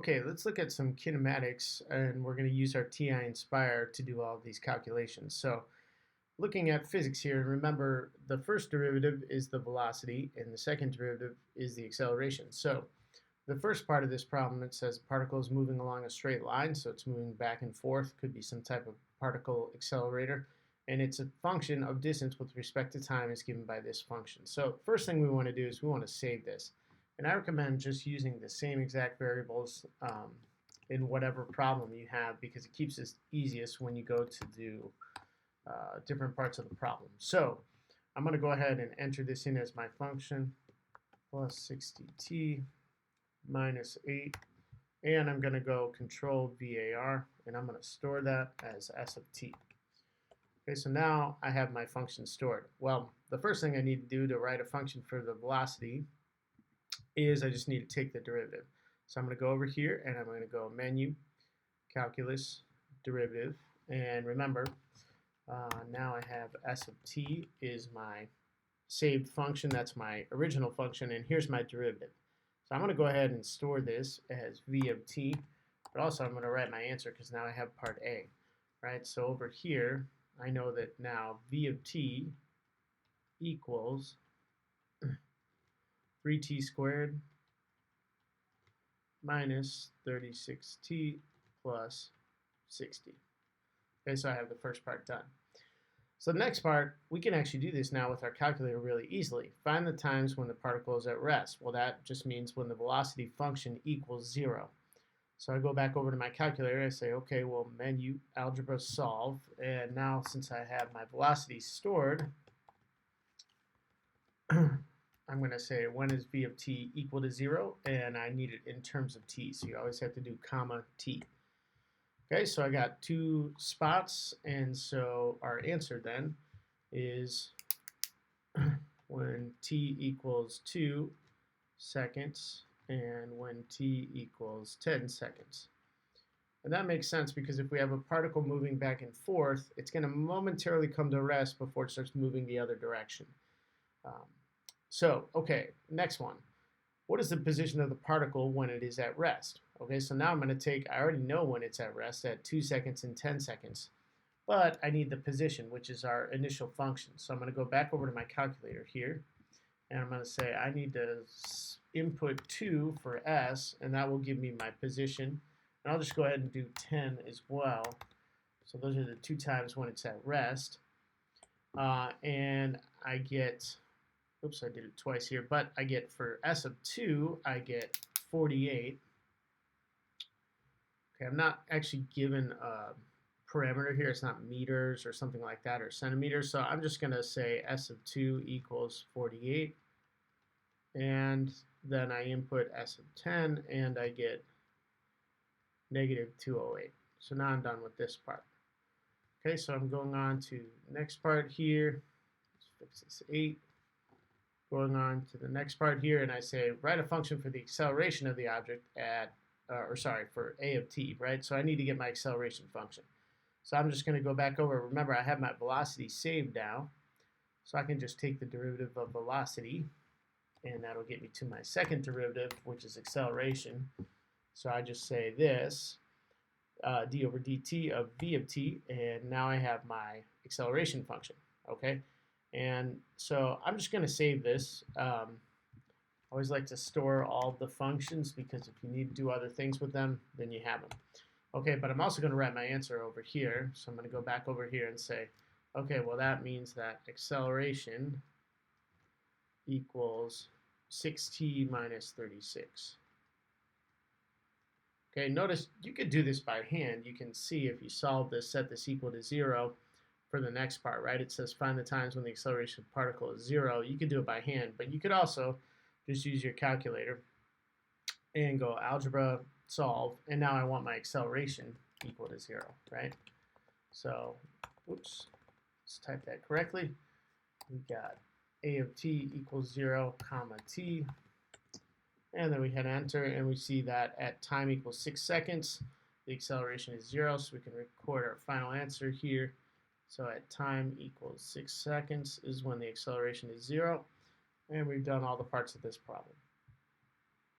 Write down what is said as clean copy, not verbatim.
Okay, let's look at some kinematics, and we're going to use our TI-Nspire to do all of these calculations. So looking at physics here, remember the first derivative is the velocity and the second derivative is the acceleration. So the first part of this problem, it says particle is moving along a straight line, so it's moving back and forth, could be some type of particle accelerator, and it's a function of distance with respect to time is given by this function. So first thing we want to do is we want to save this. And I recommend just using the same exact variables in whatever problem you have, because it keeps it easiest when you go to do different parts of the problem. So I'm going to go ahead and enter this in as my function, plus 60t minus 8. And I'm going to go control VAR, and I'm going to store that as s of t. Okay, so now I have my function stored. Well, the first thing I need to do to write a function for the velocity is I just need to take the derivative. So I'm going to go over here and I'm going to go menu, calculus, derivative, and remember now I have s of t is my saved function, that's my original function, and here's my derivative. So I'm going to go ahead and store this as v of t, but also I'm going to write my answer because now I have part A, right? So over here I know that now v of t equals 3t squared minus 36t plus 60. Okay, so I have the first part done. So the next part, we can actually do this now with our calculator really easily. Find the times when the particle is at rest. Well, that just means when the velocity function equals 0. So I go back over to my calculator, I say, okay, well, menu, algebra, solve, and now since I have my velocity stored, I'm going to say when is v of t equal to 0, and I need it in terms of t, so you always have to do comma t. Okay, so I got two spots, and so our answer then is when t equals 2 seconds and when t equals 10 seconds. And that makes sense because if we have a particle moving back and forth, it's going to momentarily come to rest before it starts moving the other direction. Okay, next one. What is the position of the particle when it is at rest? Okay, so now I'm going to take, I already know when it's at rest at 2 seconds and 10 seconds, but I need the position, which is our initial function. So I'm going to go back over to my calculator here, and I'm going to say I need to input 2 for s, and that will give me my position. And I'll just go ahead and do 10 as well. So those are the 2 times when it's at rest. And I get, oops, I did it twice here, but I get for s of 2, I get 48. Okay, I'm not actually given a parameter here. It's not meters or something like that or centimeters. So I'm just going to say s of 2 equals 48. And then I input s of 10 and I get negative 208. So now I'm done with this part. Okay, so I'm going on to the next part here. Let's fix this 8. Going on to the next part here, and I say write a function for the acceleration of the object at, for a of t, right? So I need to get my acceleration function. So I'm just going to go back over. Remember, I have my velocity saved now, so I can just take the derivative of velocity, and that'll get me to my second derivative, which is acceleration. So I just say this, d over dt of v of t, and now I have my acceleration function, okay? And so I'm just going to save this. I always like to store all the functions because if you need to do other things with them, then you have them. Okay, but I'm also going to write my answer over here. So I'm going to go back over here and say, okay, well that means that acceleration equals 6t minus 36. Okay, notice you could do this by hand. You can see if you solve this, set this equal to 0. For the next part, right? It says find the times when the acceleration of the particle is 0. You could do it by hand, but you could also just use your calculator and go algebra, solve, and now I want my acceleration equal to 0, right? So, oops, let's type that correctly. We got a of t equals 0, comma t, and then we hit enter, and we see that at time equals 6 seconds, the acceleration is 0, so we can record our final answer here. So at time equals 6 seconds is when the acceleration is 0, and we've done all the parts of this problem.